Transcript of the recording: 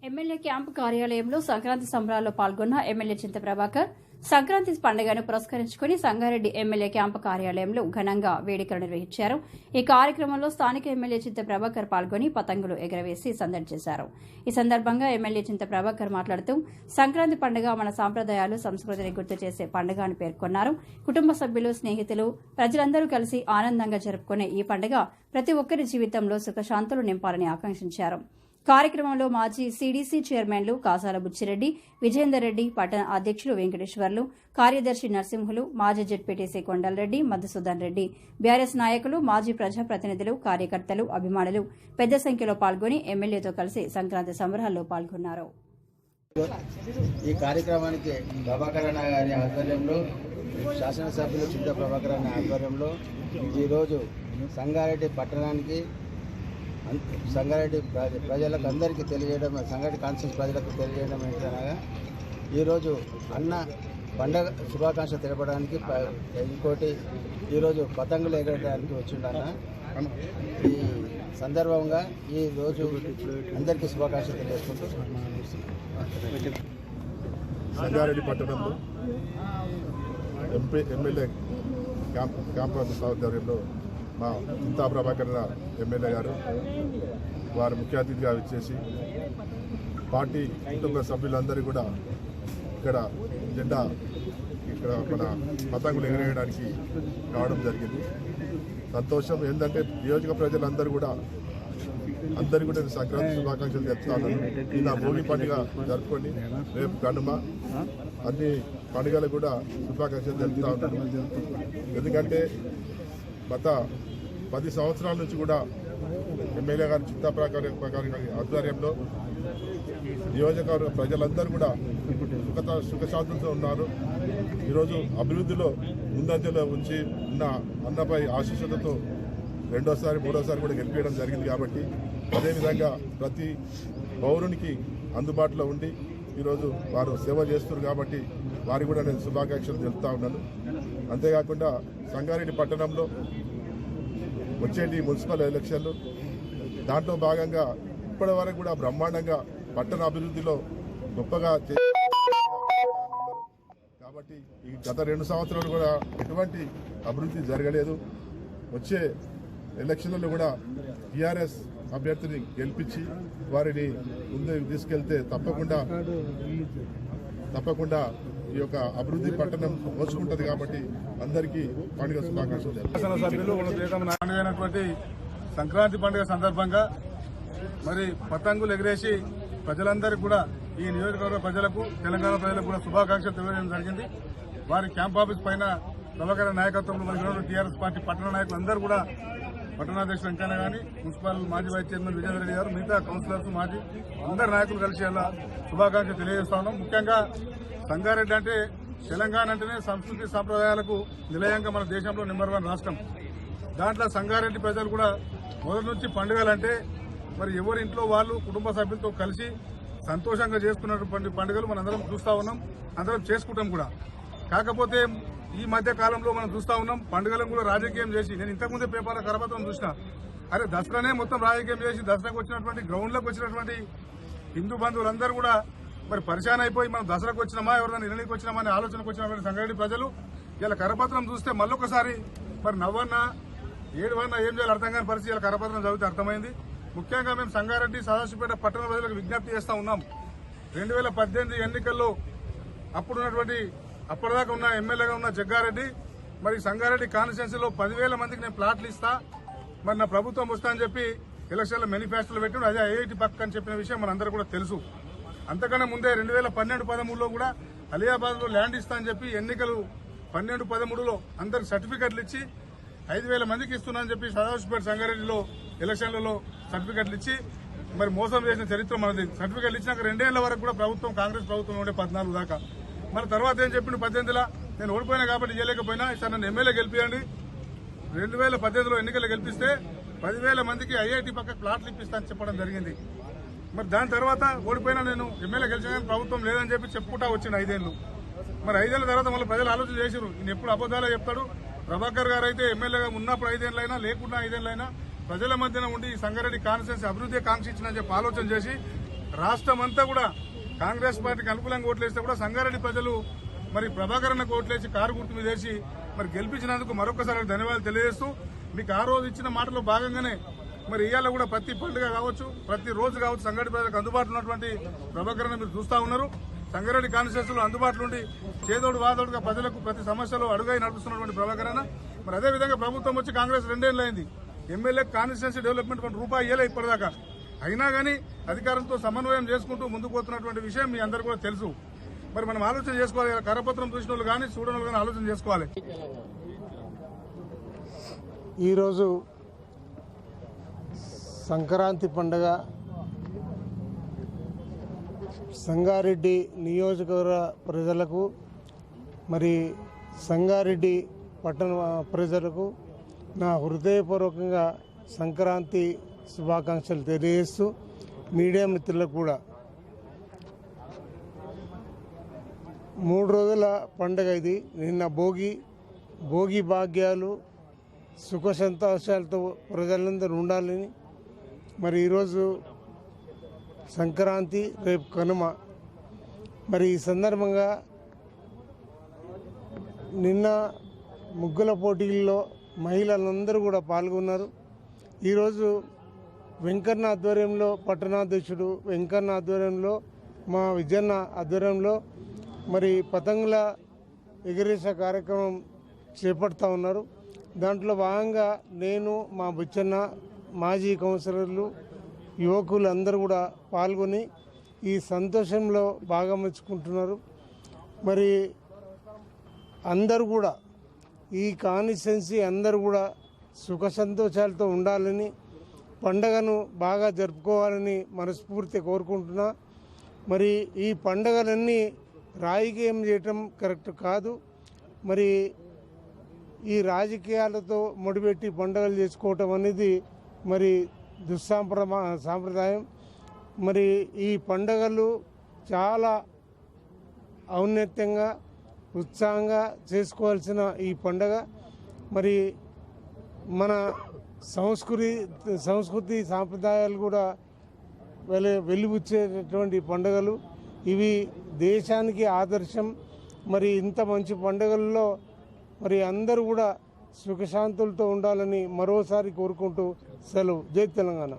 MLA camp కార్యాలయంలో సంక్రాంతి సంబరాల్లో పాల్గొన్న ఎమ్మెల్యే చింత ప్రభాకర్ సంక్రాంతి పండుగను పురస్కరించుకుని సంగారెడ్డి ఎమ్మెల్యే క్యాంపు కార్యాలయంలో ఘనంగా వేడుకలు నిర్వహించారు. ఈ కార్యక్రమంలో స్థానిక ఎమ్మెల్యే చింత ప్రభాకర్ పాల్గొని పతంగులు ఎగరవేసి సందడి చేశారు. ఈ సందర్భంగా ఎమ్మెల్యే చింత ప్రభాకర్ మాట్లాడుతూ సంక్రాంతి పండుగ మన సాంప్రదాయాలు, సంస్కృతిని గుర్తు చేసే పండుగ అని పేర్కొన్నారు. కుటుంబ సభ్యులు, స్నేహితులు, ప్రజలందరూ కలిసి ఆనందంగా జరుపుకునే ఈ పండుగ ప్రతి ఒక్కరి జీవితంలో సుఖశాంతులు నింపాలని ఆకాంక్షించారు. కార్యక్రమంలో మాజీ సీడీసీ చైర్మన్లు కాసాల బుచ్చిరెడ్డి, విజయేందర్ రెడ్డి, పట్టణ అధ్యక్షులు వెంకటేశ్వర్లు, కార్యదర్శి నరసింహులు, మాజీ జెడ్పీటీసీ కొండలరెడ్డి, మధుసూదన్ రెడ్డి, బీఆర్ఎస్ నాయకులు, మాజీ ప్రజాప్రతినిధులు, కార్యకర్తలు, అభిమానులు పెద్ద సంఖ్యలో పాల్గొని ఎమ్మెల్యేతో కలిసి సంక్రాంతి సంబరాల్లో పాల్గొన్నారు. ఈ కార్యక్రమానికి ప్రభాకర్ అన్న గారి ఆధ్వర్యంలో, శాసనసభ్యులు చింత ప్రభాకర్ అన్న ఆధ్వర్యంలో ఈరోజు సంగారెడ్డి పట్టణానికి, సంగారెడ్డి ప్రజలకు అందరికీ తెలియజేయడం, సంగారెడ్డి కాన్స్టిట్యూన్స్ ప్రజలకు తెలియజేయడం ఏంటనగా ఈరోజు అన్న పండగ శుభాకాంక్షలు తెలపడానికి, ఇంకోటి ఈరోజు పతంగులు ఎగరడానికి వచ్చిండన్న. ఈ సందర్భంగా ఈరోజు అందరికీ శుభాకాంక్షలు తెలియజేసుకుంటూ సంగారెడ్డి పట్టణంలో ఎమ్మెల్యే క్యాంపస్ ఆధ్వర్యంలో మా చింతా ప్రభాకర్ ఎమ్మెల్యే గారు వారు ముఖ్య అతిథిగా వచ్చేసి పార్టీ కుటుంబ సభ్యులందరూ కూడా ఇక్కడ జెండా, ఇక్కడ మన పతంగులు ఎగరేయడానికి రావడం జరిగింది. సంతోషం ఏంటంటే నియోజక ప్రజలందరూ కూడా అందరికీ కూడా సంక్రాంతి శుభాకాంక్షలు చెప్తాను. నిన్న భోగి పండుగ జరుపుకొని రేపు కనుమ, అన్ని పండుగలు కూడా శుభాకాంక్షలు తెలుపుతా ఉన్నాను. ఎందుకంటే గత 10 సంవత్సరాల నుంచి కూడా ఎమ్మెల్యే గారు చింతా ప్రభాకర్ గారి ఆధ్వర్యంలో నియోజకవర్గ ప్రజలందరూ కూడా సుఖశాంతులతో ఉన్నారు. ఈరోజు అభివృద్ధిలో ముందంజలో ఉంచి ఉన్న అన్నపై ఆశీస్సులతో రెండోసారి మూడోసారి కూడా గెలిపించడం జరిగింది. కాబట్టి అదేవిధంగా ప్రతి పౌరునికి అందుబాటులో ఉండి ఈరోజు వారు సేవ చేస్తున్నారు. కాబట్టి వారికి కూడా నేను శుభాకాంక్షలు తెలుపుతా ఉన్నాను. అంతేకాకుండా సంగారెడ్డి పట్టణంలో వచ్చేటి మున్సిపల్ ఎలక్షన్లు, దాంట్లో భాగంగా ఇప్పటి వరకు కూడా బ్రహ్మాండంగా పట్టణ అభివృద్ధిలో గొప్పగా కాబట్టి ఈ గత 2 సంవత్సరాలు కూడా ఎటువంటి అభివృద్ధి జరగలేదు. వచ్చే ఎలక్షన్లలో కూడా టీఆర్ఎస్ అభ్యర్థిని గెలిపించి వారిని ముందుకు తీసుకెళ్తే తప్పకుండా ఈ యొక్క అభివృద్ధి పట్టణం వచ్చుకుంటది. కాబట్టి అందరికీ పండుగ శుభాకాంక్షలు. అయినటువంటి సంక్రాంతి పండుగ సందర్భంగా మరి పతంగులు ఎగిరేసి ప్రజలందరికీ కూడా, ఈ నియోజకవర్గ ప్రజలకు, తెలంగాణ ప్రజలకు కూడా శుభాకాంక్షలు తెలియజేయడం జరిగింది. వారి క్యాంప్ ఆఫీస్ పైన ప్రభాకర్ నాయకత్వంలో మరి టీఆర్ఎస్ పార్టీ పట్టణ నాయకులు అందరూ కూడా, పట్టణాధ్యక్షులు వెంకయ్య గాని, మున్సిపల్ మాజీ వైస్ చైర్మన్ విజయేందర్ రెడ్డి గారు, మిగతా కౌన్సిలర్స్, మాజీ అందరు నాయకులు కలిసి అలా శుభాకాంక్షలు తెలియజేస్తా ఉన్నాం. ముఖ్యంగా సంగారెడ్డి అంటే, తెలంగాణ అంటేనే సంస్కృతి సాంప్రదాయాలకు నిలయంగా మన దేశంలో నంబర్ 1 రాష్ట్రం. దాంట్లో సంగారెడ్డి ప్రజలు కూడా మొదటి నుంచి పండుగలంటే మరి ఎవరి ఇంట్లో వాళ్ళు కుటుంబ సభ్యులతో కలిసి సంతోషంగా చేసుకున్నటువంటి పండుగలు మనందరం చూస్తూ ఉన్నాం, అందరం చేసుకుంటాం కూడా. కాకపోతే ఈ మధ్య కాలంలో మనం చూస్తూ ఉన్నాం, పండుగలను కూడా రాజకీయం చేసి, నేను ఇంతకుముందే పేపర్ల కరపత్రం చూసిన, అరే దసరానే మొత్తం రాజకీయం చేసి దసరాకు వచ్చినటువంటి గ్రౌండ్లకు వచ్చినటువంటి హిందూ బంధువులందరూ కూడా మరి పరిశాన్ అయిపోయి మనం దసరాకు వచ్చినామా, ఎవరైనా నిర్ణయానికి వచ్చినామా అనే ఆలోచనకు వచ్చినటువంటి సంగారెడ్డి ప్రజలు ఇలా కరపత్రం చూస్తే మళ్ళొకసారి మరి నవ్వన్నా ఏడువన్నా ఏం చేయాలి అర్థం కాని పరిస్థితి ఇలా కరపత్రం చదివితే అర్థమైంది. ముఖ్యంగా మేము సంగారెడ్డి, సదాశివపేట పట్టణ ప్రజలకు విజ్ఞప్తి చేస్తా ఉన్నాం. 2018 ఎన్నికల్లో అప్పటిదాకా ఉన్న ఎమ్మెల్యేగా ఉన్న జగ్గారెడ్డి మరి సంగారెడ్డి కాన్స్టిట్యున్సీలో 10,000 మందికి నేను ప్లాట్లు ఇస్తా, మరి నా ప్రభుత్వం వస్తా అని చెప్పి ఎలక్షన్లో మేనిఫెస్టోలో పెట్టిండు. అదే ఐఐటి పక్క అని చెప్పిన విషయం మనందరూ కూడా తెలుసు. అంతకన్నా ముందే 2012-13లో కూడా అలియాబాద్ లో ల్యాండ్ ఇస్తా అని చెప్పి ఎన్నికలు 12-13లో అందరికి సర్టిఫికెట్లు ఇచ్చి 5,000 మందికి ఇస్తున్నా అని చెప్పి సదాశివపేట సంగారెడ్డిలో ఎలక్షన్లలో సర్టిఫికెట్లు ఇచ్చి మరి మోసం చేసిన చరిత్ర మనది. సర్టిఫికెట్లు ఇచ్చినాక 2 ఏళ్ల వరకు కూడా ప్రభుత్వం, కాంగ్రెస్ ప్రభుత్వం ఉండే 14 దాకా. మరి తర్వాత ఏం చెప్పిండు, 18లో నేను ఓడిపోయినా కాబట్టి చేయలేకపోయినా సార్ నన్ను ఎమ్మెల్యే గెలిపియండి, 2018లో ఎన్నికలు గెలిపిస్తే 10,000 మందికి ఐఐటి పక్క ప్లాట్లు ఇప్పిస్తా అని చెప్పడం జరిగింది. మరి దాని తర్వాత ఓడిపోయినా నేను ఎమ్మెల్యే గెలిచిన ప్రభుత్వం లేదని చెప్పి చెప్పుకుంటా వచ్చింది 5 ఏళ్లు. మరి 5 ఏళ్ల తర్వాత మళ్ళీ ప్రజలు ఆలోచన చేశారు, ఈయన ఎప్పుడు అబద్దాలే చెప్తాడు. ప్రభాకర్ గారు అయితే ఎమ్మెల్యేగా ఉన్నప్పుడు 5 ఏళ్లైనా లేకుండా 5 ఏళ్లైనా ప్రజల మధ్యన ఉండి సంగారెడ్డి కాన్స్టిట్యున్సీ అభివృద్ధి కాంక్షించిన చెప్పి ఆలోచన చేసి రాష్ట్రం అంతా కూడా కాంగ్రెస్ పార్టీకి అనుకూలంగా ఓట్లేస్తే కూడా సంగారెడ్డి ప్రజలు మరి ప్రభాకర్ అన్నకు ఓట్లేసి కారు గుర్తు మీద వేసి మరి గెలిపించినందుకు మరొకసారి ధన్యవాదాలు తెలియజేస్తూ మీకు ఆ రోజు ఇచ్చిన మాటలో భాగంగానే మరి ఇవాళ కూడా ప్రతి పండుగ కావచ్చు, ప్రతి రోజు కావచ్చు, సంగారెడ్డి ప్రజలకు అందుబాటులో ఉన్నటువంటి ప్రభాకర్ అన్న మీరు చూస్తా ఉన్నారు. సంగారెడ్డి కాన్స్టిట్యూన్సీలో అందుబాటులో ఉండి చేదోడు వాదోడుగా ప్రజలకు ప్రతి సమస్యలో అడుగై నడుస్తున్నటువంటి ప్రభాకర్ అన్న మరి అదేవిధంగా ప్రభుత్వం వచ్చి కాంగ్రెస్ 2 ఏళ్ళు అయింది. ఎమ్మెల్యే కాన్స్టిట్యూన్సీ డెవలప్మెంట్ కొన్ని రూపాయి ఇయ్యలే ఇప్పటిదాకా. అయినా కానీ అధికారంతో సమన్వయం చేసుకుంటూ ముందుకు పోతున్నటువంటి విషయం మీ అందరూ కూడా తెలుసు. మరి మనం ఆలోచన చేసుకోవాలి. కరపత్రం చూసిన వాళ్ళు కానీ చూడని వాళ్ళు కానీ ఆలోచన చేసుకోవాలి. ఈరోజు సంక్రాంతి పండుగ సంగారెడ్డి నియోజకవర్గ ప్రజలకు మరి సంగారెడ్డి పట్టణ ప్రజలకు నా హృదయపూర్వకంగా సంక్రాంతి శుభాకాంక్షలు తెలియజేస్తూ మీడియా మిత్రులకు కూడా 3 రోజుల పండుగ ఇది. నిన్న భోగి భాగ్యాలు సుఖ సంతోషాలతో ప్రజలందరూ ఉండాలని మరి ఈరోజు సంక్రాంతి, రేపు కనుమ. మరి ఈ సందర్భంగా నిన్న ముగ్గుల పోటీల్లో మహిళలందరూ కూడా పాల్గొన్నారు. ఈరోజు వెంకన్న ఆధ్వర్యంలో, పట్టణాధ్యక్షుడు వెంకన్న ఆధ్వర్యంలో, మా విజయన్న ఆధ్వర్యంలో మరి పతంగుల ఎగరేసే కార్యక్రమం చేపడుతూ ఉన్నారు. దాంట్లో భాగంగా నేను, మా బుచ్చన్న, మాజీ కౌన్సిలర్లు, యువకులు అందరూ కూడా పాల్గొని ఈ సంతోషంలో భాగమించుకుంటున్నారు. మరి అందరూ కూడా ఈ కాన్స్టిట్యున్సీ అందరూ కూడా సుఖ సంతోషాలతో ఉండాలని, పండగను బాగా జరుపుకోవాలని మనస్ఫూర్తి కోరుకుంటున్నా. మరి ఈ పండగలన్నీ రాజకీయం చేయటం కరెక్ట్ కాదు. మరి ఈ రాజకీయాలతో ముడిపెట్టి పండుగలు చేసుకోవటం అనేది మరి సాంప్రదాయం. మరి ఈ పండుగలు చాలా ఔన్నత్యంగా, ఉత్సాహంగా చేసుకోవాల్సిన ఈ పండుగ మరి మన సంస్కృతి సాంప్రదాయాలు కూడా వెలిబుచ్చేటటువంటి పండుగలు ఇవి. దేశానికి ఆదర్శం. మరి ఇంత మంచి పండుగల్లో మరి అందరూ కూడా సుఖశాంతులతో ఉండాలని మరోసారి కోరుకుంటూ సెలవు. జై తెలంగాణ.